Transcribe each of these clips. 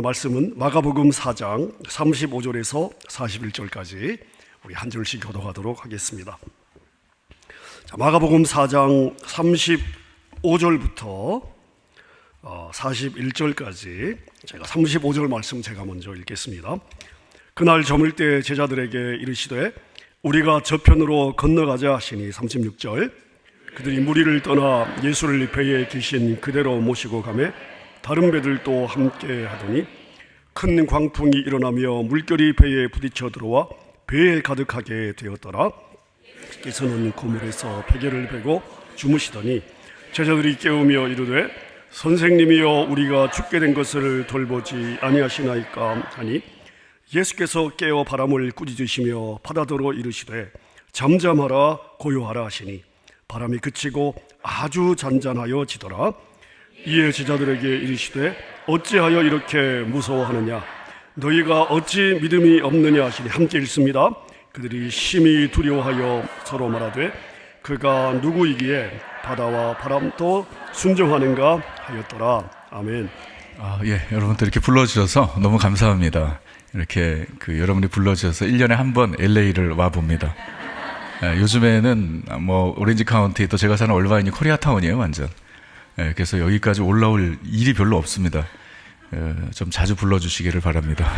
말씀은 마가복음 4장 35절에서 41절까지 우리 한 절씩 교독하도록 하겠습니다. 자, 마가복음 4장 35절부터 41절까지 제가 35절 말씀 제가 먼저 읽겠습니다. 그날 저물 때 제자들에게 이르시되 우리가 저편으로 건너가자 하시니 36절 그들이 무리를 떠나 예수를 배에 계신 그대로 모시고 가매 다른 배들도 함께 하더니 큰 광풍이 일어나며 물결이 배에 부딪혀 들어와 배에 가득하게 되었더라. 예수께서는 그물에서 베개를 베고 주무시더니 제자들이 깨우며 이르되 선생님이여 우리가 죽게 된 것을 돌보지 아니하시나이까 하니 예수께서 깨어 바람을 꾸짖으시며 바다더러 이르시되 잠잠하라 고요하라 하시니 바람이 그치고 아주 잔잔하여 지더라. 이에 제자들에게 이르시되 어찌하여 이렇게 무서워하느냐 너희가 어찌 믿음이 없느냐 하시니 함께 읽습니다. 그들이 심히 두려워하여 서로 말하되 그가 누구이기에 바다와 바람도 순종하는가 하였더라. 아멘. 여러분들 이렇게 불러주셔서 너무 감사합니다. 이렇게 여러분이 불러주셔서 1년에 한 번 LA를 와봅니다. 요즘에는 오렌지 카운티 또 제가 사는 얼바인이 코리아타운이에요 완전. 그래서 여기까지 올라올 일이 별로 없습니다. 좀 자주 불러주시기를 바랍니다.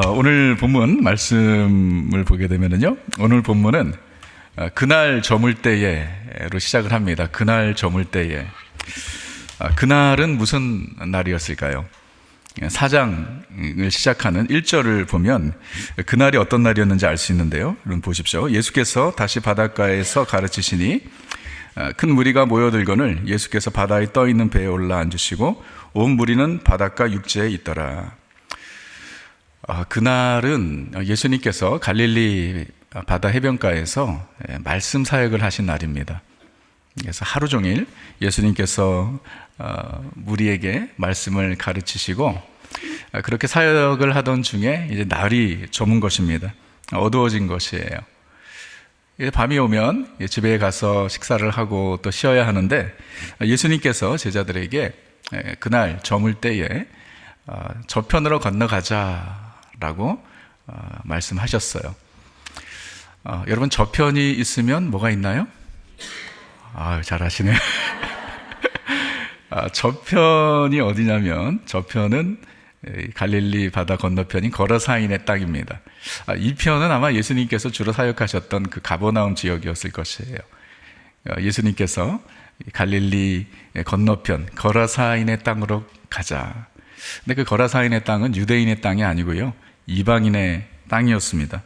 오늘 본문 말씀을 보게 되면은요, 오늘 본문은 그날 저물 때에로 시작을 합니다. 그날 저물 때에. 그날은 무슨 날이었을까요? 4장을 시작하는 1절을 보면 그날이 어떤 날이었는지 알 수 있는데요. 여러분 보십시오. 예수께서 다시 바닷가에서 가르치시니 큰 무리가 모여들거늘 예수께서 바다에 떠있는 배에 올라 앉으시고 온 무리는 바닷가 육지에 있더라. 그날은 예수님께서 갈릴리 바다 해변가에서 말씀 사역을 하신 날입니다. 그래서 하루 종일 예수님께서 무리에게 말씀을 가르치시고 그렇게 사역을 하던 중에 이제 날이 저문 것입니다. 어두워진 것이에요. 밤이 오면 집에 가서 식사를 하고 또 쉬어야 하는데 예수님께서 제자들에게 그날 저물 때에 저편으로 건너가자라고 말씀하셨어요. 여러분 저편이 있으면 뭐가 있나요? 잘 아시네. 저편이 어디냐면 저편은 갈릴리 바다 건너편인 거라사인의 땅입니다. 이 편은 아마 예수님께서 주로 사역하셨던 그 가버나움 지역이었을 것이에요. 예수님께서 갈릴리 건너편 거라사인의 땅으로 가자. 근데 그 거라사인의 땅은 유대인의 땅이 아니고요, 이방인의 땅이었습니다.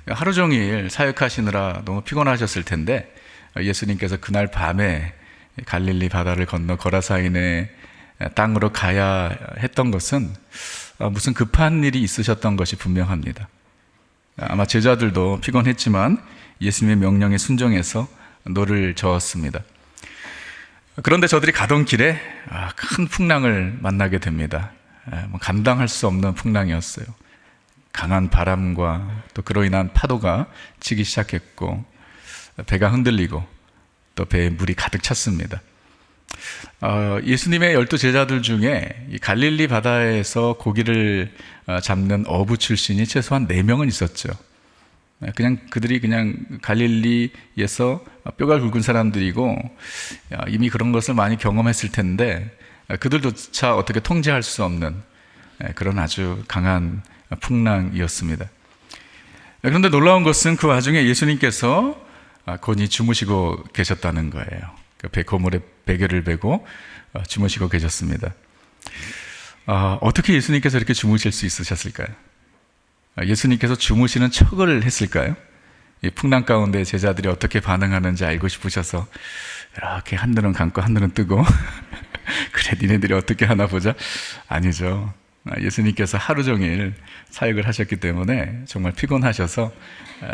하루 종일 사역하시느라 너무 피곤하셨을 텐데 예수님께서 그날 밤에 갈릴리 바다를 건너 거라사인의 땅으로 가야 했던 것은 무슨 급한 일이 있으셨던 것이 분명합니다. 아마 제자들도 피곤했지만 예수님의 명령에 순종해서 노를 저었습니다. 그런데 저들이 가던 길에 큰 풍랑을 만나게 됩니다. 감당할 수 없는 풍랑이었어요. 강한 바람과 또 그로 인한 파도가 치기 시작했고 배가 흔들리고 또 배에 물이 가득 찼습니다. 예수님의 12 제자들 중에 이 갈릴리 바다에서 고기를 잡는 어부 출신이 최소한 4명은 있었죠. 그들이 갈릴리에서 뼈가 굵은 사람들이고 이미 그런 것을 많이 경험했을 텐데 그들조차 어떻게 통제할 수 없는 그런 아주 강한 풍랑이었습니다. 그런데 놀라운 것은 그 와중에 예수님께서 곤히 주무시고 계셨다는 거예요. 그물에 베개를 베고 주무시고 계셨습니다. 어떻게 예수님께서 이렇게 주무실 수 있으셨을까요? 예수님께서 주무시는 척을 했을까요? 이 풍랑 가운데 제자들이 어떻게 반응하는지 알고 싶으셔서 이렇게 한눈은 감고 한눈은 뜨고 그래 니네들이 어떻게 하나 보자? 아니죠. 예수님께서 하루 종일 사역을 하셨기 때문에 정말 피곤하셔서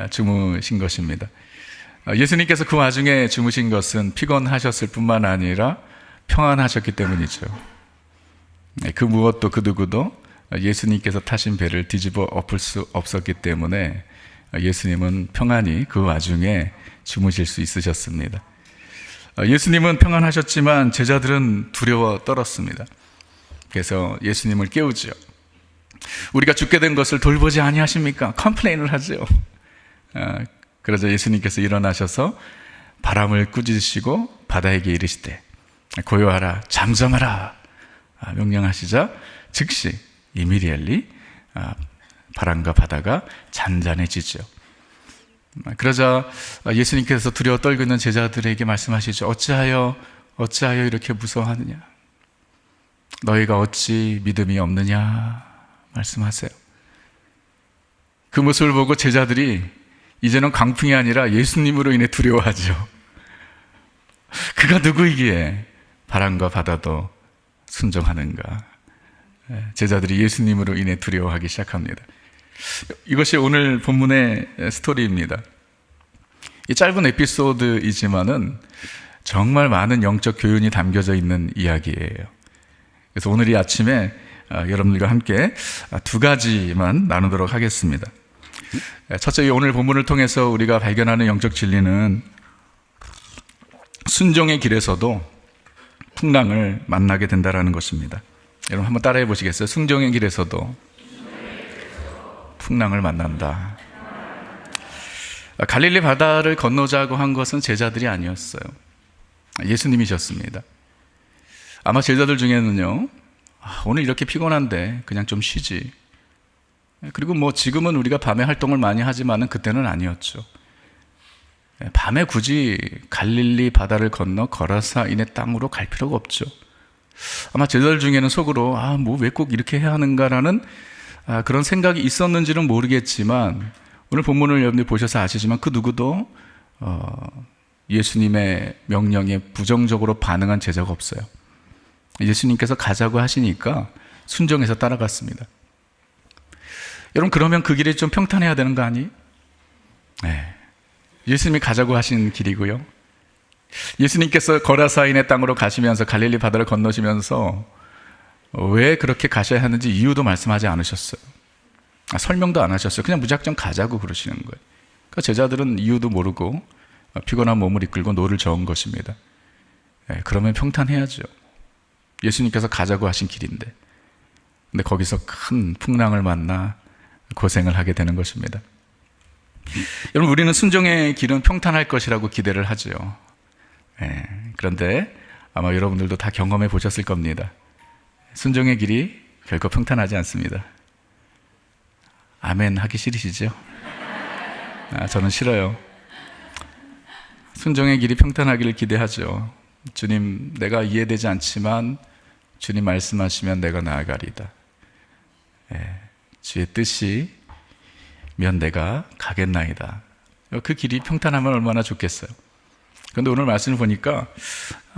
주무신 것입니다. 예수님께서 그 와중에 주무신 것은 피곤하셨을 뿐만 아니라 평안하셨기 때문이죠. 그 무엇도 그 누구도 예수님께서 타신 배를 뒤집어 엎을 수 없었기 때문에 예수님은 평안히 그 와중에 주무실 수 있으셨습니다. 예수님은 평안하셨지만 제자들은 두려워 떨었습니다. 그래서 예수님을 깨우죠. 우리가 죽게 된 것을 돌보지 아니하십니까? 컴플레인을 하죠. 그러자 예수님께서 일어나셔서 바람을 꾸짖으시고 바다에게 이르시되 고요하라 잠잠하라 명령하시자 즉시 이미디엘리 바람과 바다가 잔잔해지죠. 그러자 예수님께서 두려워 떨고 있는 제자들에게 말씀하시죠. 어찌하여 이렇게 무서워하느냐? 너희가 어찌 믿음이 없느냐? 말씀하세요. 그 모습을 보고 제자들이 이제는 광풍이 아니라 예수님으로 인해 두려워하죠. 그가 누구이기에 바람과 바다도 순종하는가? 제자들이 예수님으로 인해 두려워하기 시작합니다. 이것이 오늘 본문의 스토리입니다. 이 짧은 에피소드이지만은 정말 많은 영적 교훈이 담겨져 있는 이야기예요. 그래서 오늘 이 아침에 여러분들과 함께 두 가지만 나누도록 하겠습니다. 첫째, 오늘 본문을 통해서 우리가 발견하는 영적 진리는 순종의 길에서도 풍랑을 만나게 된다는 것입니다. 여러분 한번 따라해 보시겠어요? 순종의 길에서도 풍랑을 만난다. 갈릴리 바다를 건너자고 한 것은 제자들이 아니었어요. 예수님이셨습니다. 아마 제자들 중에는요, 오늘 이렇게 피곤한데 그냥 좀 쉬지. 그리고 뭐 지금은 우리가 밤에 활동을 많이 하지만은 그때는 아니었죠. 밤에 굳이 갈릴리 바다를 건너 거라사인의 땅으로 갈 필요가 없죠. 아마 제자들 중에는 속으로 뭐 왜 꼭 이렇게 해야 하는가라는 그런 생각이 있었는지는 모르겠지만 오늘 본문을 여러분들이 보셔서 아시지만 그 누구도 예수님의 명령에 부정적으로 반응한 제자가 없어요. 예수님께서 가자고 하시니까 순종해서 따라갔습니다. 여러분 그러면 그 길이 좀 평탄해야 되는 거 아니에요? 네. 예수님이 가자고 하신 길이고요. 예수님께서 거라사인의 땅으로 가시면서 갈릴리 바다를 건너시면서 왜 그렇게 가셔야 하는지 이유도 말씀하지 않으셨어요. 설명도 안 하셨어요. 그냥 무작정 가자고 그러시는 거예요. 그러니까 제자들은 이유도 모르고 피곤한 몸을 이끌고 노를 저은 것입니다. 네, 그러면 평탄해야죠. 예수님께서 가자고 하신 길인데. 근데 거기서 큰 풍랑을 만나 고생을 하게 되는 것입니다. 여러분 우리는 순종의 길은 평탄할 것이라고 기대를 하죠. 네, 그런데 아마 여러분들도 다 경험해 보셨을 겁니다. 순종의 길이 결코 평탄하지 않습니다. 아멘 하기 싫으시죠? 저는 싫어요. 순종의 길이 평탄하기를 기대하죠. 주님, 내가 이해되지 않지만 주님 말씀하시면 내가 나아가리다. 주의 뜻이면 내가 가겠나이다. 그 길이 평탄하면 얼마나 좋겠어요. 그런데 오늘 말씀을 보니까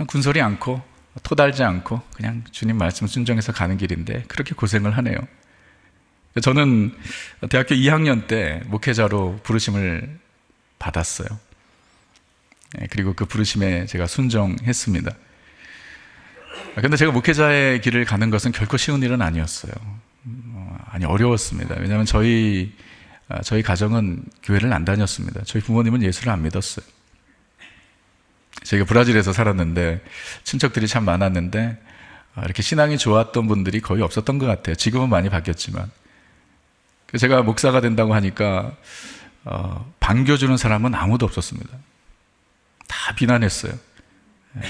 군소리 않고 토달지 않고 그냥 주님 말씀 순종해서 가는 길인데 그렇게 고생을 하네요. 저는 대학교 2학년 때 목회자로 부르심을 받았어요. 그리고 그 부르심에 제가 순종했습니다. 그런데 제가 목회자의 길을 가는 것은 결코 쉬운 일은 아니었어요. 아니 어려웠습니다. 왜냐하면 저희 가정은 교회를 안 다녔습니다. 저희 부모님은 예수를 안 믿었어요. 저희가 브라질에서 살았는데 친척들이 참 많았는데 이렇게 신앙이 좋았던 분들이 거의 없었던 것 같아요. 지금은 많이 바뀌었지만. 제가 목사가 된다고 하니까 반겨주는 사람은 아무도 없었습니다. 다 비난했어요.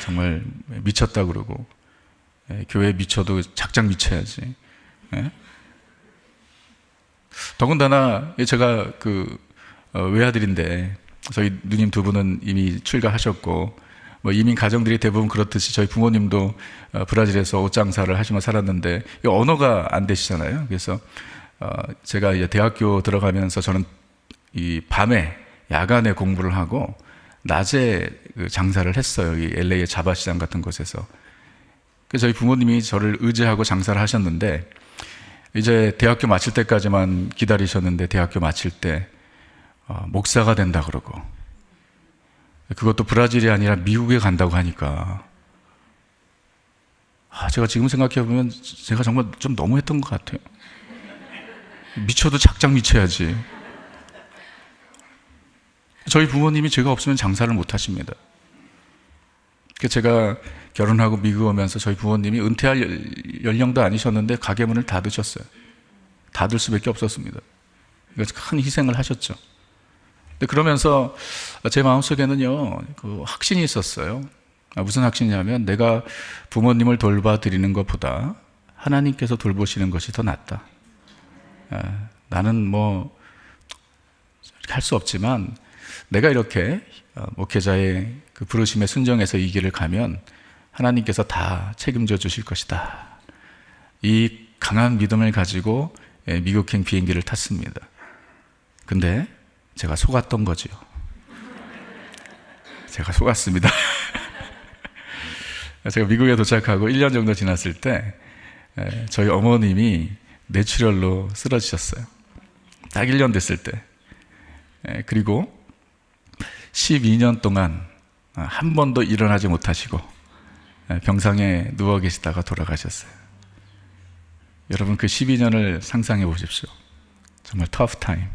정말 미쳤다 그러고 교회에 미쳐도 작작 미쳐야지. 더군다나 제가 외아들인데 저희 누님 두 분은 이미 출가하셨고 이민 가정들이 대부분 그렇듯이 저희 부모님도 브라질에서 옷장사를 하시며 살았는데 언어가 안 되시잖아요. 그래서 제가 이제 대학교 들어가면서 저는 이 밤에 야간에 공부를 하고 낮에 장사를 했어요. 이 LA의 자바시장 같은 곳에서. 그래서 저희 부모님이 저를 의지하고 장사를 하셨는데 이제 대학교 마칠 때까지만 기다리셨는데 대학교 마칠 때 목사가 된다 그러고 그것도 브라질이 아니라 미국에 간다고 하니까 제가 지금 생각해보면 제가 정말 좀 너무했던 것 같아요. 미쳐도 작작 미쳐야지. 저희 부모님이 제가 없으면 장사를 못 하십니다. 제가 결혼하고 미국 오면서 저희 부모님이 은퇴할 연령도 아니셨는데 가게 문을 닫으셨어요. 닫을 수밖에 없었습니다. 그래서 큰 희생을 하셨죠. 근데 그러면서 제 마음속에는요, 그 확신이 있었어요. 무슨 확신이냐면 내가 부모님을 돌봐드리는 것보다 하나님께서 돌보시는 것이 더 낫다. 나는 뭐 할 수 없지만 내가 이렇게 목회자의 그 부르심에 순종해서 이 길을 가면 하나님께서 다 책임져 주실 것이다. 이 강한 믿음을 가지고 미국행 비행기를 탔습니다. 근데 제가 속았던 거지요. 제가 속았습니다. 제가 미국에 도착하고 1년 정도 지났을 때 저희 어머님이 뇌출혈로 쓰러지셨어요. 딱 1년 됐을 때. 그리고 12년 동안 한 번도 일어나지 못하시고 병상에 누워 계시다가 돌아가셨어요. 여러분 그 12년을 상상해 보십시오. 정말 터프 타임.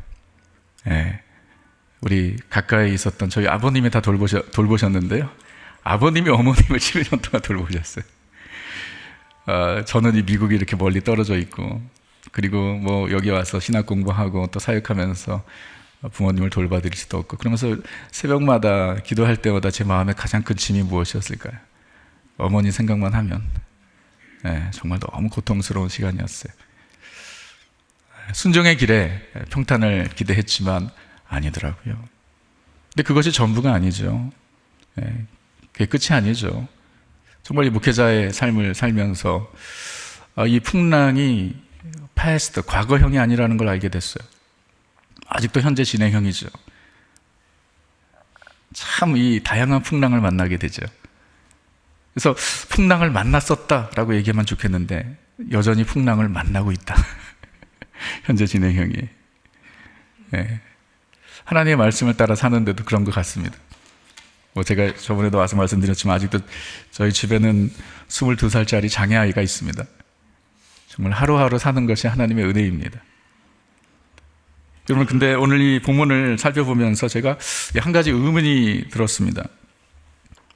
우리 가까이 있었던 저희 아버님이 다 돌보셨는데요. 아버님이 어머님을 12년 동안 돌보셨어요. 저는 이 미국이 이렇게 멀리 떨어져 있고, 그리고 뭐 여기 와서 신학 공부하고 또 사역하면서 부모님을 돌봐드릴 수도 없고, 그러면서 새벽마다 기도할 때마다 제 마음에 가장 큰 짐이 무엇이었을까요? 어머니 생각만 하면 정말 너무 고통스러운 시간이었어요. 순종의 길에 평탄을 기대했지만 아니더라고요. 근데 그것이 전부가 아니죠. 그게 끝이 아니죠. 정말 이 목회자의 삶을 살면서 이 풍랑이 past, 과거형이 아니라는 걸 알게 됐어요. 아직도 현재 진행형이죠. 참 이 다양한 풍랑을 만나게 되죠. 그래서 풍랑을 만났었다라고 얘기하면 좋겠는데 여전히 풍랑을 만나고 있다. 현재 진행형이. 하나님의 말씀을 따라 사는데도 그런 것 같습니다. 제가 저번에도 와서 말씀드렸지만 아직도 저희 집에는 22살짜리 장애아이가 있습니다. 정말 하루하루 사는 것이 하나님의 은혜입니다. 여러분, 근데 오늘 이 본문을 살펴보면서 제가 한 가지 의문이 들었습니다.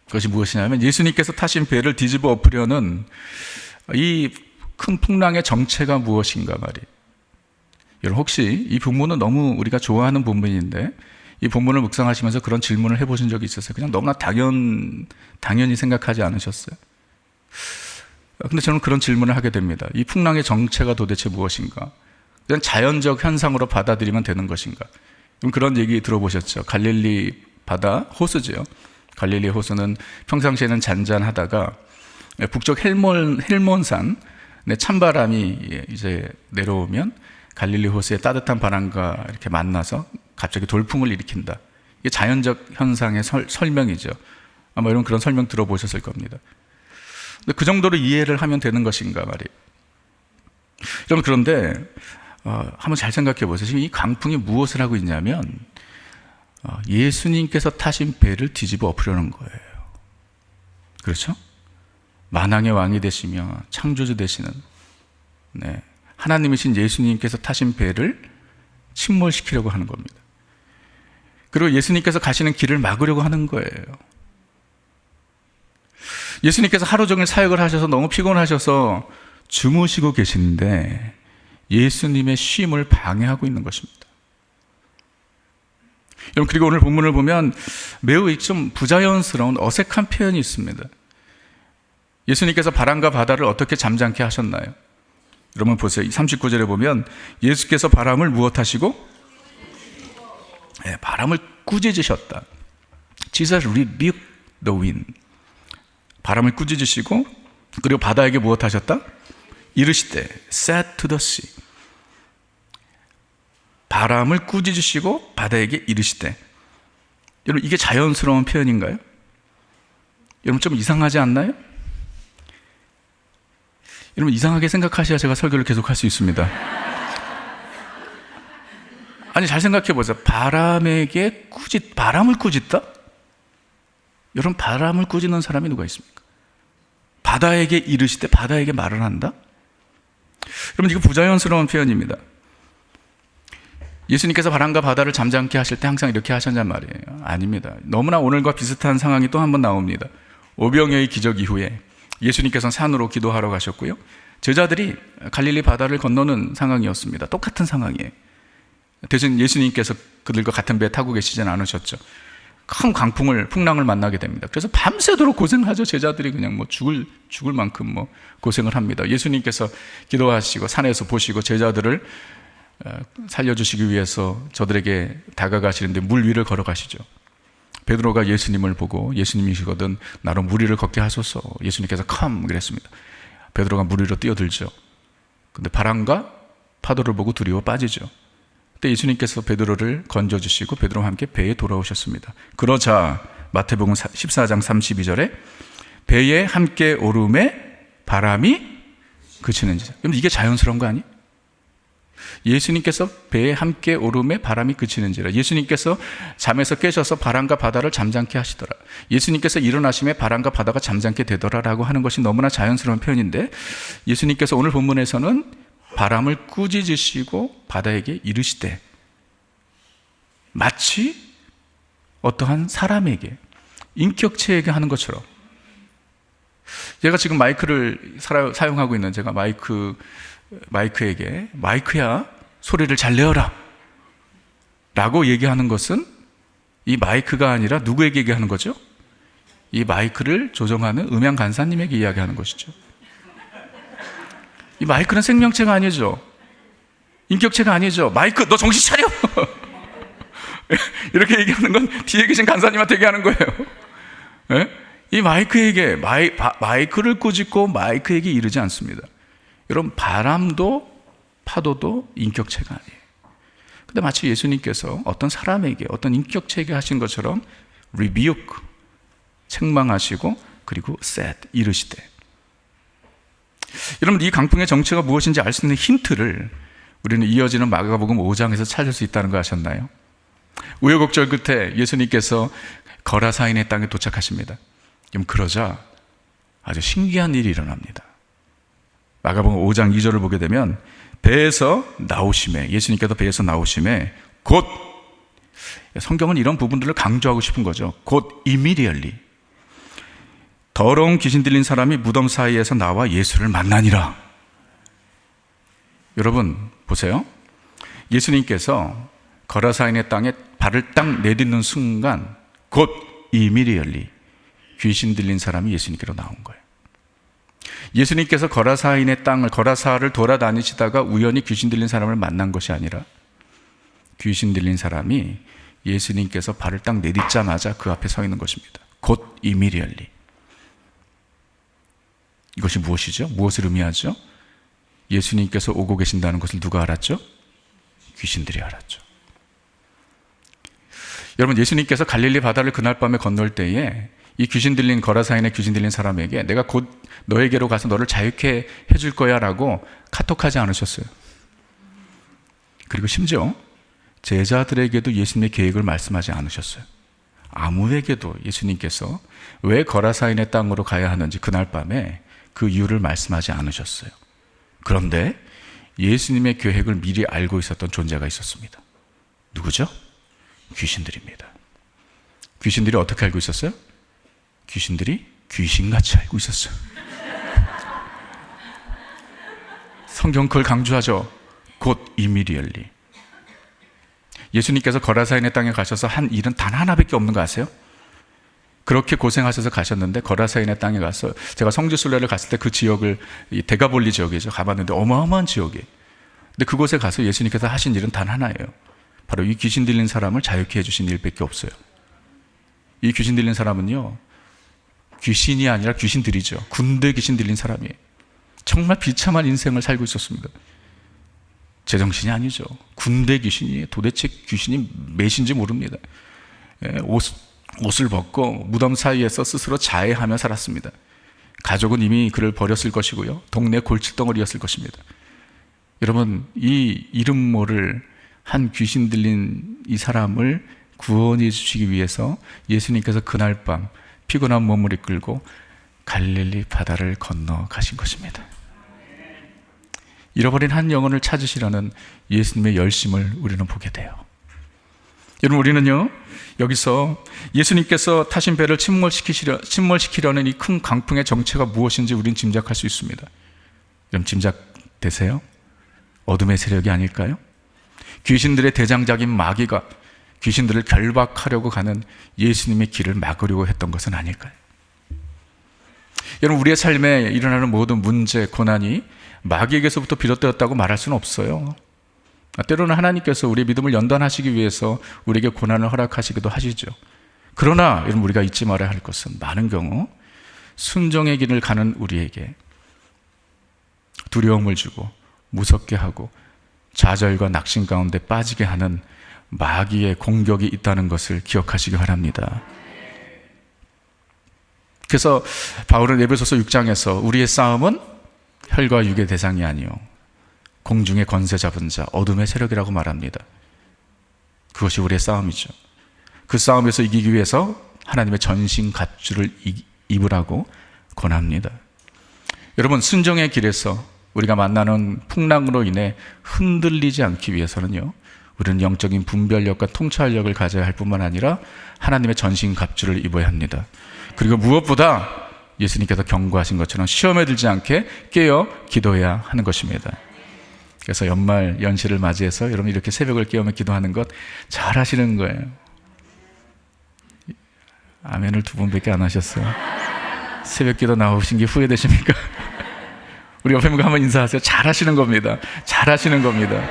그것이 무엇이냐면 예수님께서 타신 배를 뒤집어 엎으려는 이 큰 풍랑의 정체가 무엇인가 말이에요. 여러분, 혹시 이 본문은 너무 우리가 좋아하는 본문인데 이 본문을 묵상하시면서 그런 질문을 해보신 적이 있었어요? 그냥 너무나 당연히 생각하지 않으셨어요? 근데 저는 그런 질문을 하게 됩니다. 이 풍랑의 정체가 도대체 무엇인가? 그냥 자연적 현상으로 받아들이면 되는 것인가? 그런 얘기 들어보셨죠? 갈릴리 바다 호수죠. 갈릴리 호수는 평상시에는 잔잔하다가 북쪽 헬몬산 찬바람이 이제 내려오면 갈릴리 호수의 따뜻한 바람과 이렇게 만나서 갑자기 돌풍을 일으킨다. 이게 자연적 현상의 설명이죠. 아마 여러분 그런 설명 들어보셨을 겁니다. 근데 그 정도로 이해를 하면 되는 것인가 말이에요. 여러분, 그런데 한번 잘 생각해 보세요. 지금 이 강풍이 무엇을 하고 있냐면 예수님께서 타신 배를 뒤집어 엎으려는 거예요. 그렇죠? 만왕의 왕이 되시며 창조주 되시는 하나님이신 예수님께서 타신 배를 침몰시키려고 하는 겁니다. 그리고 예수님께서 가시는 길을 막으려고 하는 거예요. 예수님께서 하루 종일 사역을 하셔서 너무 피곤하셔서 주무시고 계시는데 예수님의 쉼을 방해하고 있는 것입니다. 여러분, 그리고 오늘 본문을 보면 매우 좀 부자연스러운 어색한 표현이 있습니다. 예수님께서 바람과 바다를 어떻게 잠잠케 하셨나요? 여러분 보세요. 39절에 보면 예수께서 바람을 무엇하시고? 바람을 꾸짖으셨다. Jesus rebuked the wind. 바람을 꾸짖으시고, 그리고 바다에게 무엇하셨다? 이르시되 said to the sea. 바람을 꾸짖으시고 바다에게 이르시되. 여러분, 이게 자연스러운 표현인가요? 여러분, 좀 이상하지 않나요? 여러분, 이상하게 생각하셔야 제가 설교를 계속할 수 있습니다. 아니, 잘 생각해 보세요. 바람을 꾸짖다? 여러분, 바람을 꾸짖는 사람이 누가 있습니까? 바다에게 이르시되 바다에게 말을 한다? 여러분, 이거 부자연스러운 표현입니다. 예수님께서 바람과 바다를 잠잠케 하실 때 항상 이렇게 하셨냔 말이에요. 아닙니다. 너무나 오늘과 비슷한 상황이 또 한 번 나옵니다. 오병이어의 기적 이후에 예수님께서는 산으로 기도하러 가셨고요. 제자들이 갈릴리 바다를 건너는 상황이었습니다. 똑같은 상황이에요. 대신 예수님께서 그들과 같은 배에 타고 계시진 않으셨죠. 큰 풍랑을 만나게 됩니다. 그래서 밤새도록 고생하죠. 제자들이 그냥 뭐 죽을 만큼 뭐 고생을 합니다. 예수님께서 기도하시고 산에서 보시고 제자들을 살려주시기 위해서 저들에게 다가가시는데 물 위를 걸어가시죠. 베드로가 예수님을 보고 예수님이시거든 나로 물 위를 걷게 하소서. 예수님께서 컴 그랬습니다. 베드로가 물 위로 뛰어들죠. 근데 바람과 파도를 보고 두려워 빠지죠. 그때 예수님께서 베드로를 건져주시고 베드로와 함께 배에 돌아오셨습니다. 그러자 마태복음 14장 32절에 배에 함께 오름에 바람이 그치는지라. 그럼 이게 자연스러운 거 아니에요? 예수님께서 배에 함께 오름에 바람이 그치는지라. 예수님께서 잠에서 깨셔서 바람과 바다를 잠잠케 하시더라. 예수님께서 일어나심에 바람과 바다가 잠잠게 되더라라고 하는 것이 너무나 자연스러운 표현인데, 예수님께서 오늘 본문에서는 바람을 꾸짖으시고 바다에게 이르시되 마치 어떠한 사람에게, 인격체에게 하는 것처럼. 제가 지금 마이크를 사용하고 있는 제가 마이크에게 마이크야 소리를 잘 내어라 라고 얘기하는 것은 이 마이크가 아니라 누구에게 얘기하는 거죠? 이 마이크를 조정하는 음향 간사님에게 이야기하는 것이죠. 이 마이크는 생명체가 아니죠. 인격체가 아니죠. 마이크 너 정신 차려 이렇게 얘기하는 건 뒤에 계신 간사님한테 얘기하는 거예요. 네? 이 마이크에게 마이크를 꾸짖고 마이크에게 이르지 않습니다. 여러분, 바람도 파도도 인격체가 아니에요. 근데 마치 예수님께서 어떤 사람에게, 어떤 인격체에게 하신 것처럼 rebuke, 책망하시고 그리고 said, 이르시되. 여러분, 이 강풍의 정체가 무엇인지 알 수 있는 힌트를 우리는 이어지는 마가복음 5장에서 찾을 수 있다는 거 아셨나요? 우여곡절 끝에 예수님께서 거라사인의 땅에 도착하십니다. 그러자 아주 신기한 일이 일어납니다. 마가복음 5장 2절을 보게 되면 배에서 나오심에, 예수님께서 배에서 나오심에 곧, 성경은 이런 부분들을 강조하고 싶은 거죠. 곧 immediately 더러운 귀신 들린 사람이 무덤 사이에서 나와 예수를 만나니라. 여러분 보세요. 예수님께서 거라사인의 땅에 발을 딱 내딛는 순간 곧 immediately 귀신 들린 사람이 예수님께로 나온 거예요. 예수님께서 거라사를 돌아다니시다가 우연히 귀신 들린 사람을 만난 것이 아니라 귀신 들린 사람이 예수님께서 발을 딱 내딛자마자 그 앞에 서 있는 것입니다. 곧 immediately. 이것이 무엇이죠? 무엇을 의미하죠? 예수님께서 오고 계신다는 것을 누가 알았죠? 귀신들이 알았죠. 여러분, 예수님께서 갈릴리 바다를 그날 밤에 건널 때에 이 거라사인의 귀신 들린 사람에게 내가 곧 너에게로 가서 너를 자유케 해줄 거야 라고 카톡하지 않으셨어요. 그리고 심지어 제자들에게도 예수님의 계획을 말씀하지 않으셨어요. 아무에게도 예수님께서 왜 거라사인의 땅으로 가야 하는지 그날 밤에 그 이유를 말씀하지 않으셨어요. 그런데 예수님의 계획을 미리 알고 있었던 존재가 있었습니다. 누구죠? 귀신들입니다. 귀신들이 어떻게 알고 있었어요? 귀신들이 귀신같이 알고 있었어요. 성경 그걸 강조하죠. 곧 immediately. 예수님께서 거라사인의 땅에 가셔서 한 일은 단 하나밖에 없는 거 아세요? 그렇게 고생하셔서 가셨는데 거라사인의 땅에 가서, 제가 성지순례를 갔을 때 그 지역을 데가볼리 지역이죠. 가봤는데 어마어마한 지역이에요. 근데 그곳에 가서 예수님께서 하신 일은 단 하나예요. 바로 이 귀신 들린 사람을 자유케 해주신 일밖에 없어요. 이 귀신 들린 사람은요, 귀신이 아니라 귀신들이죠. 군대 귀신 들린 사람이에요. 정말 비참한 인생을 살고 있었습니다. 제정신이 아니죠. 군대 귀신이, 도대체 귀신이 몇인지 모릅니다. 옷을 벗고 무덤 사이에서 스스로 자해하며 살았습니다. 가족은 이미 그를 버렸을 것이고요, 동네 골칫덩어리였을 것입니다. 여러분, 이 이름 모를 한 귀신 들린 이 사람을 구원해 주시기 위해서 예수님께서 그날 밤 피곤한 몸을 이끌고 갈릴리 바다를 건너 가신 것입니다. 잃어버린 한 영혼을 찾으시려는 예수님의 열심을 우리는 보게 돼요. 여러분, 우리는요, 여기서 예수님께서 타신 배를 침몰시키려는 이 큰 강풍의 정체가 무엇인지 우리는 짐작할 수 있습니다. 여러분, 짐작되세요? 어둠의 세력이 아닐까요? 귀신들의 대장작인 마귀가 귀신들을 결박하려고 가는 예수님의 길을 막으려고 했던 것은 아닐까요? 여러분, 우리의 삶에 일어나는 모든 문제, 고난이 마귀에게서부터 비롯되었다고 말할 수는 없어요. 때로는 하나님께서 우리의 믿음을 연단하시기 위해서 우리에게 고난을 허락하시기도 하시죠. 그러나 여러분, 우리가 잊지 말아야 할 것은 많은 경우 순종의 길을 가는 우리에게 두려움을 주고 무섭게 하고 좌절과 낙심 가운데 빠지게 하는 마귀의 공격이 있다는 것을 기억하시기 바랍니다. 그래서 바울은 에베소서 6장에서 우리의 싸움은 혈과 육의 대상이 아니요 공중의 권세 잡은 자 어둠의 세력이라고 말합니다. 그것이 우리의 싸움이죠. 그 싸움에서 이기기 위해서 하나님의 전신 갑주를 입으라고 권합니다. 여러분, 순종의 길에서 우리가 만나는 풍랑으로 인해 흔들리지 않기 위해서는요, 우리는 영적인 분별력과 통찰력을 가져야 할 뿐만 아니라 하나님의 전신 갑주를 입어야 합니다. 그리고 무엇보다 예수님께서 경고하신 것처럼 시험에 들지 않게 깨어 기도해야 하는 것입니다. 그래서 연말 연시를 맞이해서 여러분 이렇게 새벽을 깨우며 기도하는 것 잘하시는 거예요. 아멘을 2번밖에 안 하셨어요. 새벽 기도 나오신 게 후회되십니까? 우리 옆에 분과 한번 인사하세요. 잘하시는 겁니다. 잘하시는 겁니다.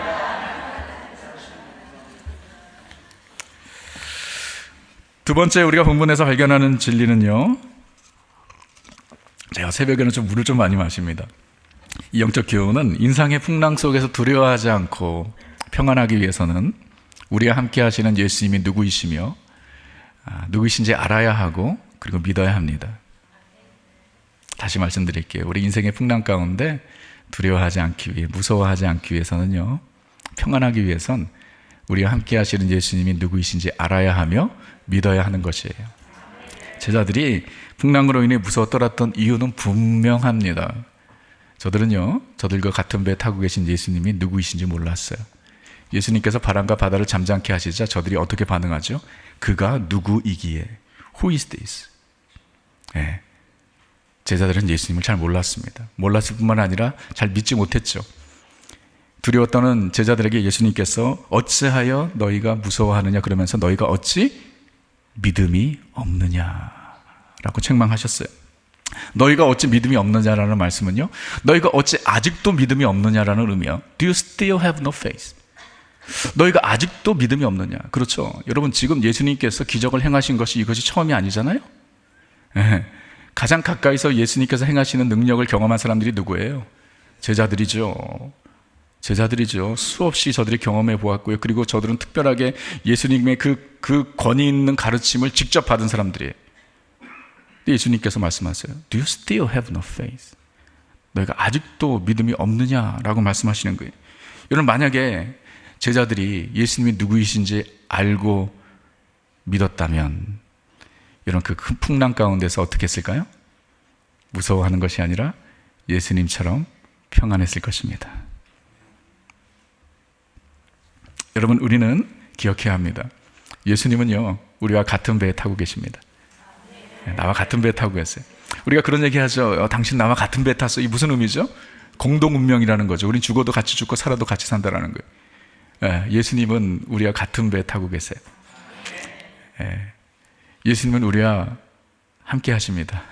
두 번째 우리가 본문에서 발견하는 진리는요, 제가 새벽에는 좀 물을 좀 많이 마십니다. 이 영적 교훈은 인상의 풍랑 속에서 두려워하지 않고 평안하기 위해서는 우리와 함께 하시는 예수님이 누구이시며 누구이신지 알아야 하고 그리고 믿어야 합니다. 다시 말씀드릴게요. 우리 인생의 풍랑 가운데 두려워하지 않기 위해, 무서워하지 않기 위해서는요, 평안하기 위해선 우리와 함께 하시는 예수님이 누구이신지 알아야 하며 믿어야 하는 것이에요. 제자들이 풍랑으로 인해 무서워 떨었던 이유는 분명합니다. 저들은요, 저들과 같은 배에 타고 계신 예수님이 누구이신지 몰랐어요. 예수님께서 바람과 바다를 잠잠케 하시자 저들이 어떻게 반응하죠? 그가 누구이기에? Who is this? 네. 제자들은 예수님을 잘 몰랐습니다. 몰랐을 뿐만 아니라 잘 믿지 못했죠. 두려웠다는 제자들에게 예수님께서 어찌하여 너희가 무서워하느냐 그러면서 너희가 어찌 믿음이 없느냐라고 책망하셨어요. 너희가 어찌 믿음이 없느냐라는 말씀은요, 너희가 어찌 아직도 믿음이 없느냐라는 의미요. Do you still have no faith? 너희가 아직도 믿음이 없느냐. 그렇죠. 여러분, 지금 예수님께서 기적을 행하신 것이 이것이 처음이 아니잖아요. 네. 가장 가까이서 예수님께서 행하시는 능력을 경험한 사람들이 누구예요? 제자들이죠. 제자들이죠. 수없이 저들이 경험해 보았고요. 그리고 저들은 특별하게 예수님의 그 권위 있는 가르침을 직접 받은 사람들이에요. 예수님께서 말씀하세요. Do you still have no faith? 너희가 아직도 믿음이 없느냐라고 말씀하시는 거예요. 여러분, 만약에 제자들이 예수님이 누구이신지 알고 믿었다면 이런 그 큰 풍랑 가운데서 어떻게 했을까요? 무서워하는 것이 아니라 예수님처럼 평안했을 것입니다. 여러분, 우리는 기억해야 합니다. 예수님은요, 우리와 같은 배에 타고 계십니다. 나와 같은 배에 타고 계세요. 우리가 그런 얘기 하죠. 당신 나와 같은 배에 탔어. 이게 무슨 의미죠? 공동 운명이라는 거죠. 우린 죽어도 같이 죽고 살아도 같이 산다라는 거예요. 예수님은 우리와 같은 배에 타고 계세요. 예수님은 우리와 함께 하십니다.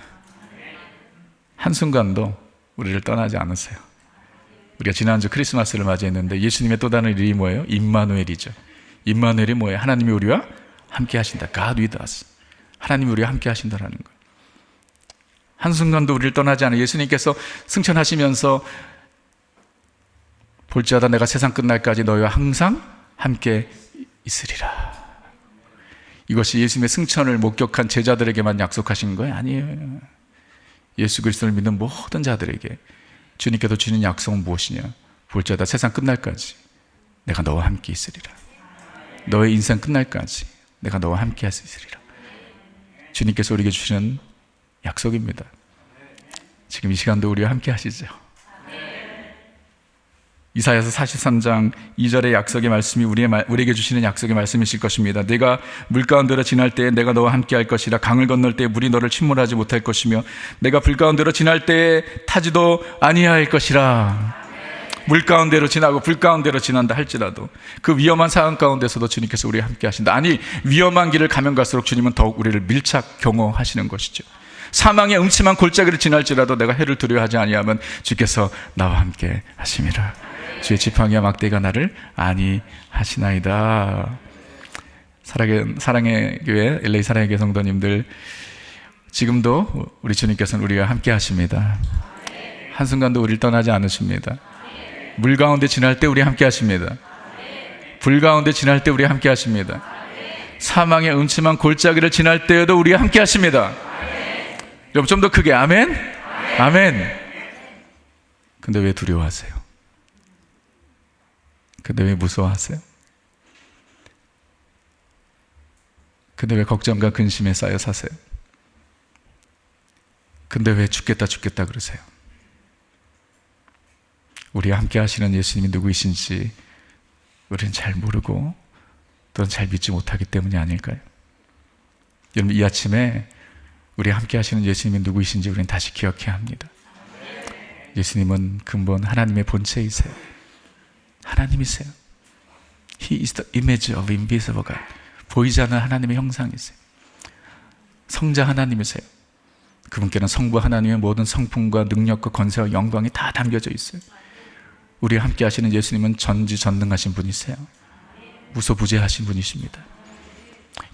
한순간도 우리를 떠나지 않으세요. 우리가 지난주 크리스마스를 맞이했는데 예수님의 또 다른 이름이 뭐예요? 임마누엘이죠. 임마누엘이 뭐예요? 하나님이 우리와 함께 하신다. God with us. 하나님이 우리와 함께 하신다라는 거예요. 한순간도 우리를 떠나지 않아요. 예수님께서 승천하시면서 볼지어다 내가 세상 끝날까지 너희와 항상 함께 있으리라. 이것이 예수님의 승천을 목격한 제자들에게만 약속하신 거예요? 아니에요. 예수 그리스도를 믿는 모든 자들에게 주님께서 주는 약속은 무엇이냐? 볼지어다 세상 끝날까지 내가 너와 함께 있으리라. 너의 인생 끝날까지 내가 너와 함께 할 수 있으리라. 주님께서 우리에게 주시는 약속입니다. 지금 이 시간도 우리와 함께 하시죠. 이사야서 43장 2절의 약속의 말씀이 우리에게 주시는 약속의 말씀이실 것입니다. 내가 물 가운데로 지날 때에 내가 너와 함께 할 것이라. 강을 건널 때에 물이 너를 침몰하지 못할 것이며 내가 불 가운데로 지날 때에 타지도 아니할 것이라. 물 가운데로 지나고 불 가운데로 지난다 할지라도 그 위험한 상황 가운데서도 주님께서 우리와 함께 하신다. 아니, 위험한 길을 가면 갈수록 주님은 더욱 우리를 밀착 경호하시는 것이죠. 사망의 음침한 골짜기를 지날지라도 내가 해를 두려워하지 아니하면 주께서 나와 함께 하심이라. 주의 지팡이와 막대가 나를 안위하시나이다. 사랑의 교회, LA 사랑의 교회 성도님들, 지금도 우리 주님께서는 우리와 함께 하십니다. 한순간도 우리를 떠나지 않으십니다. 물 가운데 지날 때 우리 함께 하십니다. 불 가운데 지날 때 우리 함께 하십니다. 사망의 음침한 골짜기를 지날 때에도 우리 함께 하십니다. 여러분, 좀 더 크게 아멘? 아멘. 근데 왜 두려워하세요? 근데 왜 무서워하세요? 근데 왜 걱정과 근심에 쌓여 사세요? 근데 왜 죽겠다 그러세요? 우리와 함께 하시는 예수님이 누구이신지 우리는 잘 모르고 또는 잘 믿지 못하기 때문이 아닐까요? 여러분, 이 아침에 우리와 함께 하시는 예수님이 누구이신지 우리는 다시 기억해야 합니다. 예수님은 근본 하나님의 본체이세요. 하나님이세요. He is the image of invisible God. 보이지 않는 하나님의 형상이세요. 성자 하나님이세요. 그분께는 성부 하나님의 모든 성품과 능력과 권세와 영광이 다 담겨져 있어요. 우리와 함께 하시는 예수님은 전지전능하신 분이세요. 무소부재하신 분이십니다.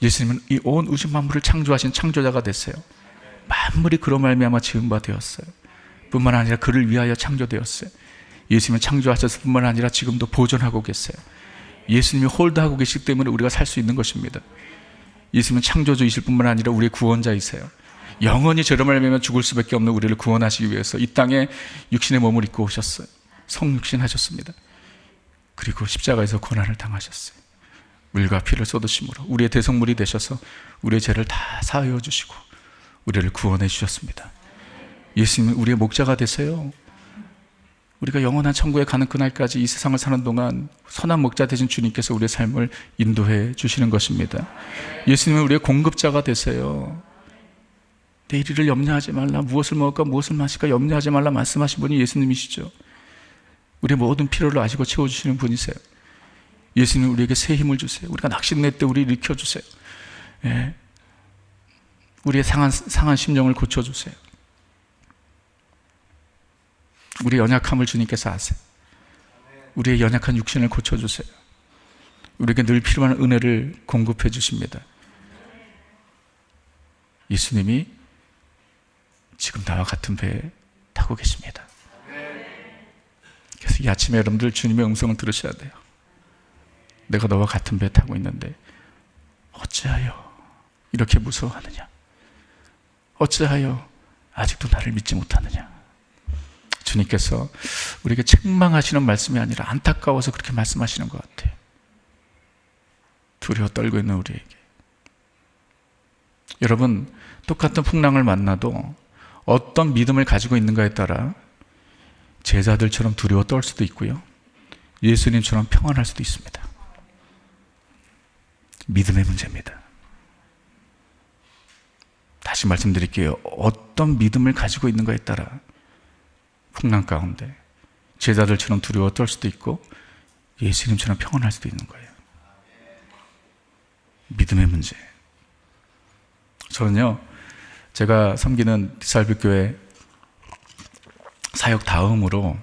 예수님은 이 온 우주 만물을 창조하신 창조자가 됐어요. 만물이 그로 말미암아 지은 바 되었어요. 뿐만 아니라 그를 위하여 창조되었어요. 예수님은 창조하셨을 뿐만 아니라 지금도 보존하고 계세요. 예수님이 홀드하고 계시기 때문에 우리가 살 수 있는 것입니다. 예수님은 창조주이실 뿐만 아니라 우리의 구원자이세요. 영원히 저로 말미암아 죽을 수밖에 없는 우리를 구원하시기 위해서 이 땅에 육신의 몸을 입고 오셨어요. 성육신 하셨습니다. 그리고 십자가에서 고난을 당하셨어요. 물과 피를 쏟으심으로 우리의 대속물이 되셔서 우리의 죄를 다 사하여 주시고 우리를 구원해 주셨습니다. 예수님은 우리의 목자가 되세요. 우리가 영원한 천국에 가는 그날까지 이 세상을 사는 동안 선한 목자 되신 주님께서 우리의 삶을 인도해 주시는 것입니다. 예수님은 우리의 공급자가 되세요. 내일을 염려하지 말라, 무엇을 먹을까 무엇을 마실까 염려하지 말라 말씀하신 분이 예수님이시죠. 우리의 모든 필요를 아시고 채워주시는 분이세요. 예수님은 우리에게 새 힘을 주세요. 우리가 낙심낼 때 우리를 일으켜주세요. 예. 우리의 상한 심령을 고쳐주세요. 우리의 연약함을 주님께서 아세요. 우리의 연약한 육신을 고쳐주세요. 우리에게 늘 필요한 은혜를 공급해 주십니다. 예수님이 지금 나와 같은 배에 타고 계십니다. 그래서 이 아침에 여러분들 주님의 음성을 들으셔야 돼요. 내가 너와 같은 배에 타고 있는데 어찌하여 이렇게 무서워하느냐? 어찌하여 아직도 나를 믿지 못하느냐? 주님께서 우리에게 책망하시는 말씀이 아니라 안타까워서 그렇게 말씀하시는 것 같아요. 두려워 떨고 있는 우리에게. 여러분, 똑같은 풍랑을 만나도 어떤 믿음을 가지고 있는가에 따라 제자들처럼 두려워 떨 수도 있고요, 예수님처럼 평안할 수도 있습니다. 믿음의 문제입니다. 다시 말씀드릴게요. 어떤 믿음을 가지고 있는가에 따라 풍랑 가운데 제자들처럼 두려워 떨 수도 있고 예수님처럼 평안할 수도 있는 거예요. 믿음의 문제. 저는요, 제가 섬기는 디살브교회 사역 다음으로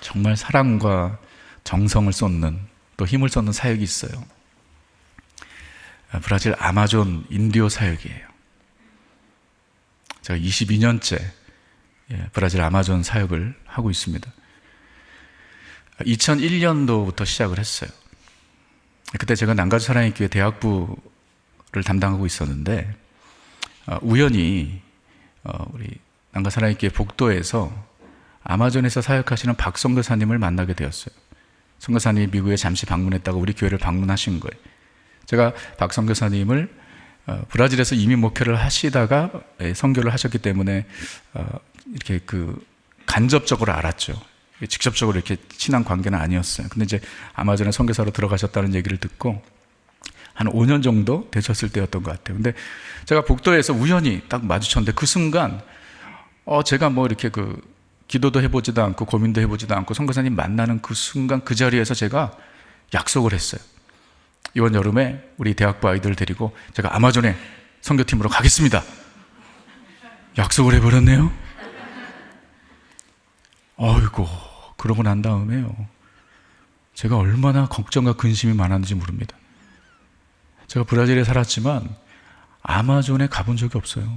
정말 사랑과 정성을 쏟는, 또 힘을 쏟는 사역이 있어요. 브라질 아마존 인디오 사역이에요. 제가 22년째 브라질 아마존 사역을 하고 있습니다. 2001년도부터 시작을 했어요. 그때 제가 남가주 사랑의 교회 대학부를 담당하고 있었는데, 우연히 우리 남가주 사랑의 교회 복도에서 아마존에서 사역하시는 박 선교사님을 만나게 되었어요. 선교사님이 미국에 잠시 방문했다가 우리 교회를 방문하신 거예요. 제가 박 선교사님을 브라질에서 이민 목회를 하시다가 선교를 하셨기 때문에 이렇게 간접적으로 알았죠. 직접적으로 이렇게 친한 관계는 아니었어요. 근데 이제 아마존에 선교사로 들어가셨다는 얘기를 듣고 한 5년 정도 되셨을 때였던 것 같아요. 근데 제가 복도에서 우연히 딱 마주쳤는데 그 순간 제가 뭐 이렇게 기도도 해보지도 않고 고민도 해보지도 않고 선교사님 만나는 그 순간 그 자리에서 제가 약속을 했어요. 이번 여름에 우리 대학부 아이들을 데리고 제가 아마존에 선교팀으로 가겠습니다. 약속을 해버렸네요. 어이고, 그러고 난 다음에요, 제가 얼마나 걱정과 근심이 많았는지 모릅니다. 제가 브라질에 살았지만 아마존에 가본 적이 없어요.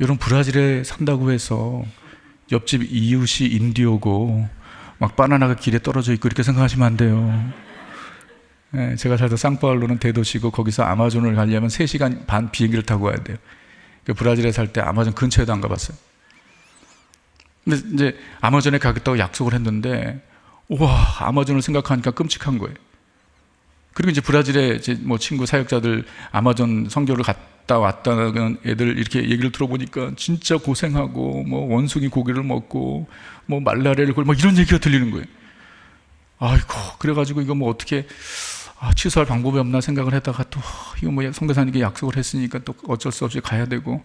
여러분, 브라질에 산다고 해서 옆집 이웃이 인디오고 막 바나나가 길에 떨어져 있고 이렇게 생각하시면 안 돼요. 네, 제가 살던 상파울루는 대도시고 거기서 아마존을 가려면 3시간 반 비행기를 타고 가야 돼요. 브라질에 살 때 아마존 근처에도 안 가봤어요. 근데 이제 아마존에 가겠다고 약속을 했는데, 우와, 아마존을 생각하니까 끔찍한 거예요. 그리고 이제 브라질에 제 뭐 친구 사역자들 아마존 선교를 갔다 왔다는 애들 이렇게 얘기를 들어보니까 진짜 고생하고 뭐 원숭이 고기를 먹고 뭐 말라리아를 걸고 막 이런 얘기가 들리는 거예요. 아이고, 그래가지고 이거 뭐 어떻게 취소할 방법이 없나 생각을 했다가 또 이거 뭐 선교사님께 약속을 했으니까 또 어쩔 수 없이 가야 되고,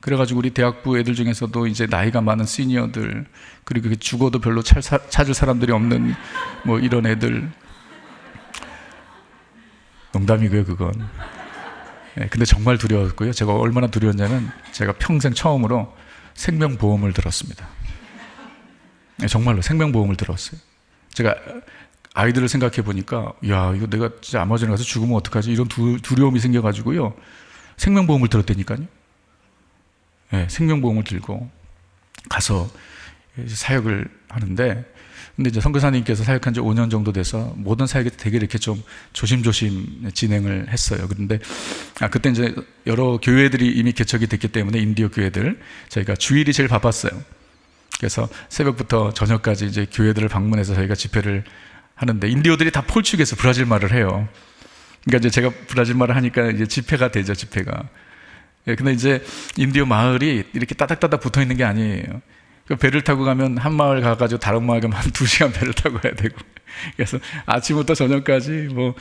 그래가지고 우리 대학부 애들 중에서도 이제 나이가 많은 시니어들, 그리고 죽어도 별로 찾을 사람들이 없는 뭐 이런 애들, 농담이고요 그건. 네, 근데 정말 두려웠고요. 제가 얼마나 두려웠냐면 제가 평생 처음으로 생명보험을 들었습니다. 네, 정말로 생명보험을 들었어요. 제가 아이들을 생각해 보니까, 야, 이거 내가 진짜 아마존에 가서 죽으면 어떡하지, 이런 두려움이 생겨가지고요, 생명보험을 들었다니까요. 네, 생명보험을 들고 가서 사역을 하는데, 근데 이제 선교사님께서 사역한 지 5년 정도 돼서 모든 사역이 되게 이렇게 좀 조심조심 진행을 했어요. 그런데 그때 이제 여러 교회들이 이미 개척이 됐기 때문에 인디오 교회들, 저희가 주일이 제일 바빴어요. 그래서 새벽부터 저녁까지 이제 교회들을 방문해서 저희가 집회를 하는데, 인디오들이 다 폴추기에서 브라질 말을 해요. 그러니까 이제 제가 브라질 말을 하니까 이제 집회가 되죠, 집회가. 예, 근데 이제 인디오 마을이 이렇게 따닥따닥 붙어 있는 게 아니에요. 그 배를 타고 가면 한 마을 가가지고 다른 마을 가면 한 2시간 배를 타고 가야 되고, 그래서 아침부터 저녁까지 뭐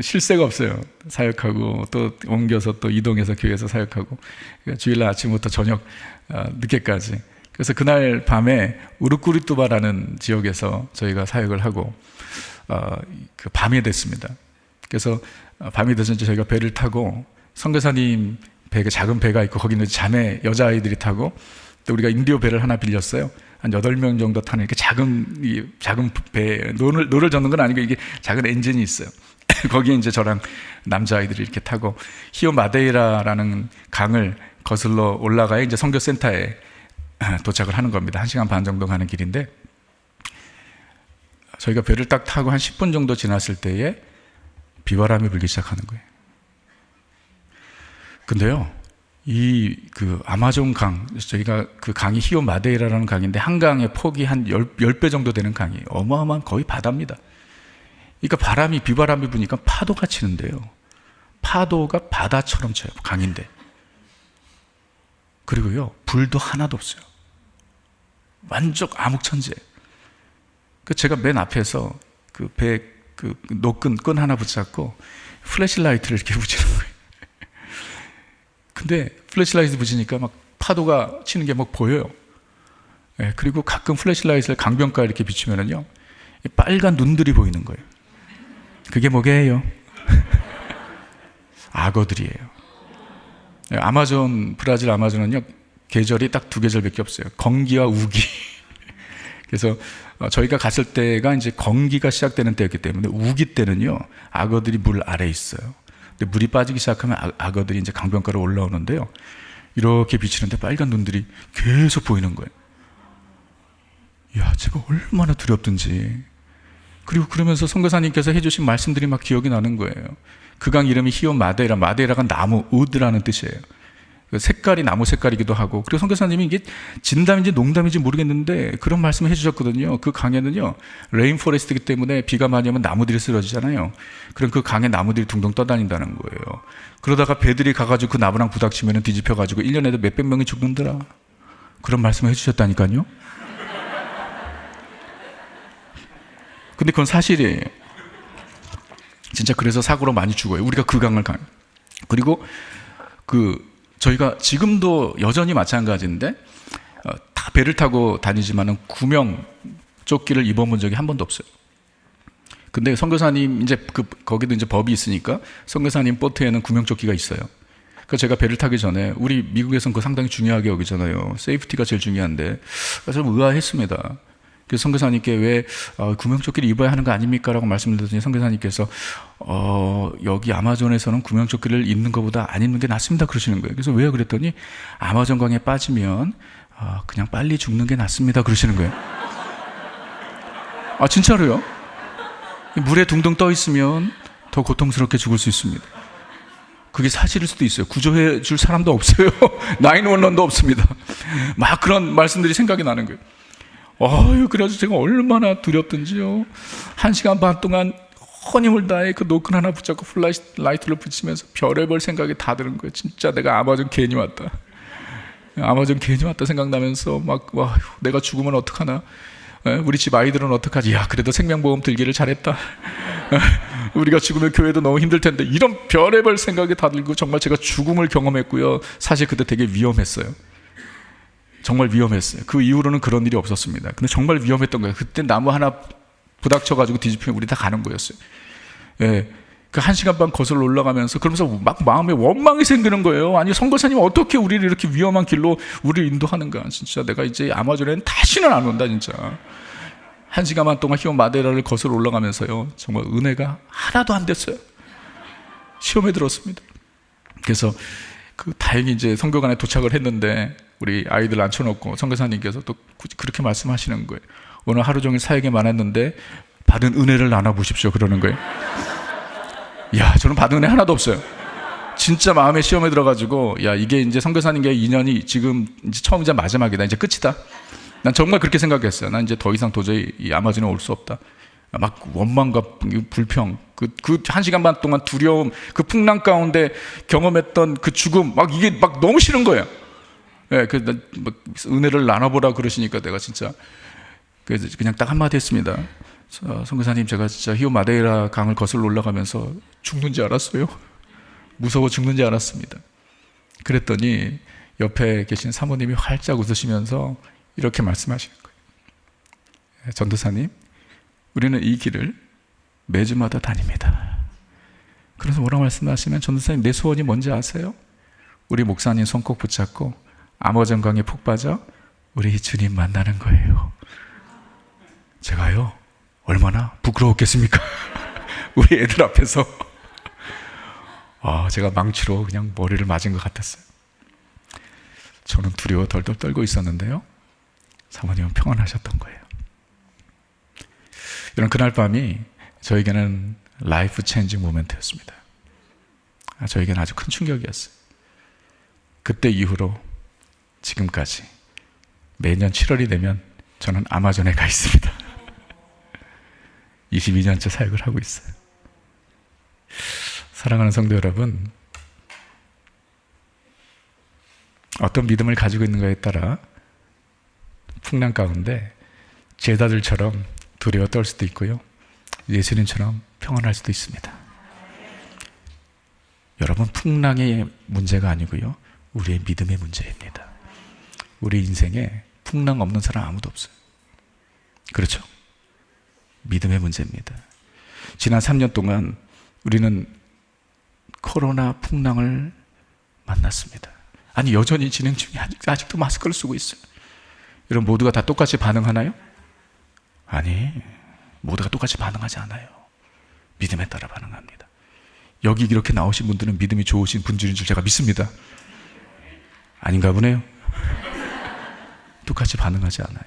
쉴 새가 없어요. 사역하고 또 옮겨서 또 이동해서 교회에서 사역하고, 그러니까 주일날 아침부터 저녁 늦게까지. 그래서 그날 밤에 우르꾸리뚜바라는 지역에서 저희가 사역을 하고 그 밤이 됐습니다. 그래서 밤이 돼서 이제 저희가 배를 타고, 선교사님 배가 작은 배가 있고 거기는 자매 여자아이들이 타고, 또 우리가 인디오 배를 하나 빌렸어요. 한 8명 정도 타는 이렇게 작은 배, 노를 젓는 건 아니고 이게 작은 엔진이 있어요. 거기에 이제 저랑 남자아이들이 이렇게 타고 히오 마데이라라는 강을 거슬러 올라가야 이제 선교센터에 도착을 하는 겁니다. 1시간 반 정도 가는 길인데, 저희가 배를 딱 타고 한 10분 정도 지났을 때에 비바람이 불기 시작하는 거예요. 근데요, 아마존 강, 저희가 그 강이 히오 마데이라라는 강인데, 한강의 폭이 한 10배 정도 되는 강이에요. 어마어마한 거의 바다입니다. 그러니까 비바람이 부니까 파도가 치는데요, 파도가 바다처럼 쳐요, 강인데. 그리고요, 불도 하나도 없어요. 완전 암흑천재. 제가 맨 앞에서 그 배 끈 하나 붙잡고 플래시라이트를 이렇게 붙이는 거예요. 근데 플래시라이트 붙이니까 막 파도가 치는 게 막 보여요. 네, 그리고 가끔 플래시라이트를 강변가에 이렇게 비추면은요, 빨간 눈들이 보이는 거예요. 그게 뭐게요? 악어들이에요. 네, 브라질 아마존은요, 계절이 딱 2계절밖에 없어요. 건기와 우기. 그래서 저희가 갔을 때가 이제 건기가 시작되는 때였기 때문에, 우기 때는요, 악어들이 물 아래에 있어요. 근데 물이 빠지기 시작하면 악어들이 이제 강변가로 올라오는데요, 이렇게 비치는데 빨간 눈들이 계속 보이는 거예요. 이야, 제가 얼마나 두렵든지. 그리고 그러면서 선교사님께서 해주신 말씀들이 막 기억이 나는 거예요. 그 강 이름이 히오 마데이라, 마데이라가 나무, 우드라는 뜻이에요. 색깔이 나무 색깔이기도 하고, 그리고 선교사님이 이게 진담인지 농담인지 모르겠는데 그런 말씀을 해주셨거든요. 그 강에는요, 레인포레스트이기 때문에 비가 많이 오면 나무들이 쓰러지잖아요. 그럼 그 강에 나무들이 둥둥 떠다닌다는 거예요. 그러다가 배들이 가가지고 그 나무랑 부닥치면 뒤집혀가지고 1년에도 몇백 명이 죽는더라. 그런 말씀을 해주셨다니까요. 근데 그건 사실이에요. 진짜 그래서 사고로 많이 죽어요. 우리가 그 강을 가요. 그리고 저희가 지금도 여전히 마찬가지인데 다 배를 타고 다니지만은 구명조끼를 입어본 적이 한 번도 없어요. 근데 선교사님 이제 거기도 이제 법이 있으니까 선교사님 보트에는 구명조끼가 있어요. 그래서 제가 배를 타기 전에 우리 미국에서는 그거 상당히 중요하게 여기잖아요. 세이프티가 제일 중요한데 그래서 좀 의아했습니다. 그래서 선교사님께 왜 구명조끼를 입어야 하는 거 아닙니까? 라고 말씀드렸더니 선교사님께서 여기 아마존에서는 구명조끼를 입는 것보다 안 입는 게 낫습니다 그러시는 거예요. 그래서 왜요? 그랬더니 아마존강에 빠지면 그냥 빨리 죽는 게 낫습니다 그러시는 거예요. 아 진짜로요? 물에 둥둥 떠 있으면 더 고통스럽게 죽을 수 있습니다. 그게 사실일 수도 있어요. 구조해 줄 사람도 없어요. 911도 없습니다. 막 그런 말씀들이 생각이 나는 거예요. 그래가지고 제가 얼마나 두렵던지요. 1시간 반 동안 혼힘을 다해 그 노끈 하나 붙잡고 플라이트를 붙이면서 별의별 생각이 다 드는 거예요. 진짜 내가 아마존 괜히 왔다. 아마존 괜히 왔다 생각나면서 와, 내가 죽으면 어떡하나. 우리 집 아이들은 어떡하지? 야, 그래도 생명보험 들기를 잘했다. 우리가 죽으면 교회도 너무 힘들 텐데. 이런 별의별 생각이 다 들고 정말 제가 죽음을 경험했고요. 사실 그때 되게 위험했어요. 정말 위험했어요. 그 이후로는 그런 일이 없었습니다. 근데 정말 위험했던 거예요. 그때 나무 하나 부닥쳐가지고 뒤집히면 우리 다 가는 거였어요. 예. 그 1시간 반 거슬러 올라가면서 그러면서 막 마음에 원망이 생기는 거예요. 아니 선교사님 어떻게 우리를 이렇게 위험한 길로 우리를 인도하는가. 진짜 내가 이제 아마존에는 다시는 안 온다 진짜. 1시간 반 동안 히온 마데라를 거슬러 올라가면서요. 정말 은혜가 하나도 안 됐어요. 시험에 들었습니다. 그래서 다행히 이제 선교관에 도착을 했는데 우리 아이들 앉혀놓고 선교사님께서 또 그렇게 말씀하시는 거예요. 오늘 하루 종일 사역이 많았는데 받은 은혜를 나눠보십시오 그러는 거예요. 야, 저는 받은 은혜 하나도 없어요. 진짜 마음에 시험에 들어가지고 야, 이게 이제 선교사님과의 인연이 지금 이제 처음이자 마지막이다. 이제 끝이다. 난 정말 그렇게 생각했어요. 난 이제 더 이상 도저히 이 아마존에 올 수 없다. 막 원망과 불평, 그 1시간 반 동안 두려움, 그 풍랑 가운데 경험했던 그 죽음, 이게 너무 싫은 거예요. 예, 은혜를 나눠보라 그러시니까 내가 진짜 그래서 그냥 딱 한마디 했습니다. 선교사님, 제가 진짜 히오 마데이라 강을 거슬러 올라가면서 죽는지 알았어요. 무서워 죽는지 알았습니다. 그랬더니 옆에 계신 사모님이 활짝 웃으시면서 이렇게 말씀하시는 거예요. 전도사님, 우리는 이 길을 매주마다 다닙니다. 그래서 뭐라고 말씀하시면, 전도사님 내 소원이 뭔지 아세요? 우리 목사님 손 꼭 붙잡고 아마존강에 푹 빠져 우리 주님 만나는 거예요. 제가요 얼마나 부끄러웠겠습니까? 우리 애들 앞에서 제가 망치로 그냥 머리를 맞은 것 같았어요. 저는 두려워 덜덜 떨고 있었는데요, 사모님은 평안하셨던 거예요. 여러분, 그날 밤이 저에게는 라이프 체인징 모멘트였습니다. 저에게는 아주 큰 충격이었어요. 그때 이후로 지금까지 매년 7월이 되면 저는 아마존에 가 있습니다. 22년째 사역을 하고 있어요. 사랑하는 성도 여러분, 어떤 믿음을 가지고 있는가에 따라 풍랑 가운데 제자들처럼 두려워 떨 수도 있고요, 예수님처럼 평안할 수도 있습니다. 여러분, 풍랑의 문제가 아니고요, 우리의 믿음의 문제입니다. 우리 인생에 풍랑 없는 사람 아무도 없어요. 그렇죠? 믿음의 문제입니다. 지난 3년 동안 우리는 코로나 풍랑을 만났습니다. 아니, 여전히 진행 중에 아직도 마스크를 쓰고 있어요. 여러분, 모두가 다 똑같이 반응하나요? 아니, 모두가 똑같이 반응하지 않아요. 믿음에 따라 반응합니다. 여기 이렇게 나오신 분들은 믿음이 좋으신 분들인 줄 제가 믿습니다. 아닌가 보네요. 똑같이 반응하지 않아요.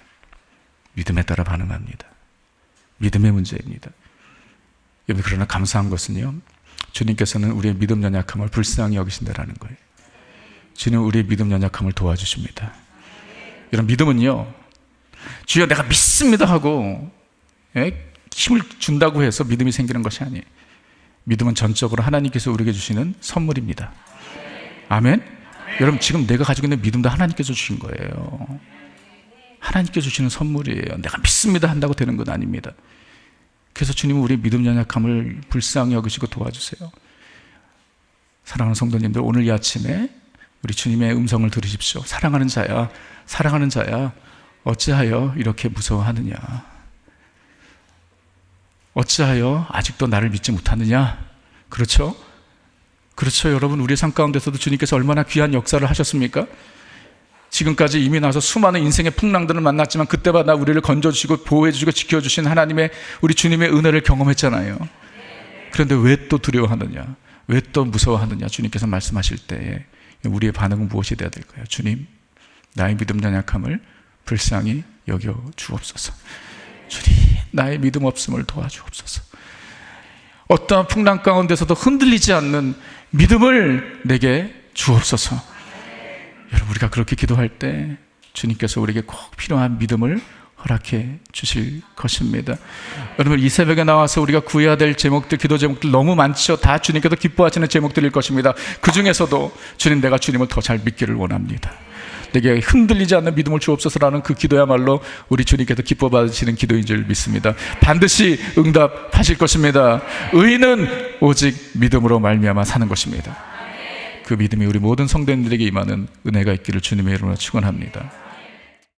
믿음에 따라 반응합니다. 믿음의 문제입니다. 여러분, 그러나 감사한 것은요, 주님께서는 우리의 믿음 연약함을 불쌍히 여기신다라는 거예요. 주님은 우리의 믿음 연약함을 도와주십니다. 여러분, 믿음은요, 주여 내가 믿습니다 하고 힘을 준다고 해서 믿음이 생기는 것이 아니에요. 믿음은 전적으로 하나님께서 우리에게 주시는 선물입니다. 아멘? 여러분, 지금 내가 가지고 있는 믿음도 하나님께서 주신 거예요. 하나님께서 주시는 선물이에요. 내가 믿습니다 한다고 되는 건 아닙니다. 그래서 주님은 우리의 믿음 연약함을 불쌍히 여기시고 도와주세요. 사랑하는 성도님들, 오늘 이 아침에 우리 주님의 음성을 들으십시오. 사랑하는 자야, 사랑하는 자야, 어찌하여 이렇게 무서워하느냐? 어찌하여 아직도 나를 믿지 못하느냐? 그렇죠? 그렇죠, 여러분. 우리의 삶 가운데서도 주님께서 얼마나 귀한 역사를 하셨습니까? 지금까지 이미 나서 수많은 인생의 풍랑들을 만났지만 그때마다 우리를 건져주시고 보호해주시고 지켜주신 하나님의, 우리 주님의 은혜를 경험했잖아요. 그런데 왜 또 두려워하느냐? 왜 또 무서워하느냐? 주님께서 말씀하실 때에 우리의 반응은 무엇이 되어야 될까요? 주님, 나의 믿음 연약함을 불쌍히 여겨 주옵소서. 주님, 나의 믿음 없음을 도와주옵소서. 어떠한 풍랑 가운데서도 흔들리지 않는 믿음을 내게 주옵소서. 여러분, 우리가 그렇게 기도할 때 주님께서 우리에게 꼭 필요한 믿음을 허락해 주실 것입니다. 여러분, 이 새벽에 나와서 우리가 구해야 될 제목들, 기도 제목들 너무 많죠. 다 주님께서 기뻐하시는 제목들일 것입니다. 그 중에서도 주님, 내가 주님을 더 잘 믿기를 원합니다. 내게 흔들리지 않는 믿음을 주옵소서라는 그 기도야말로 우리 주님께서 기뻐 받으시는 기도인 줄 믿습니다. 반드시 응답하실 것입니다. 의인은 오직 믿음으로 말미암아 사는 것입니다. 그 믿음이 우리 모든 성도님들에게 임하는 은혜가 있기를 주님의 이름으로 축원합니다.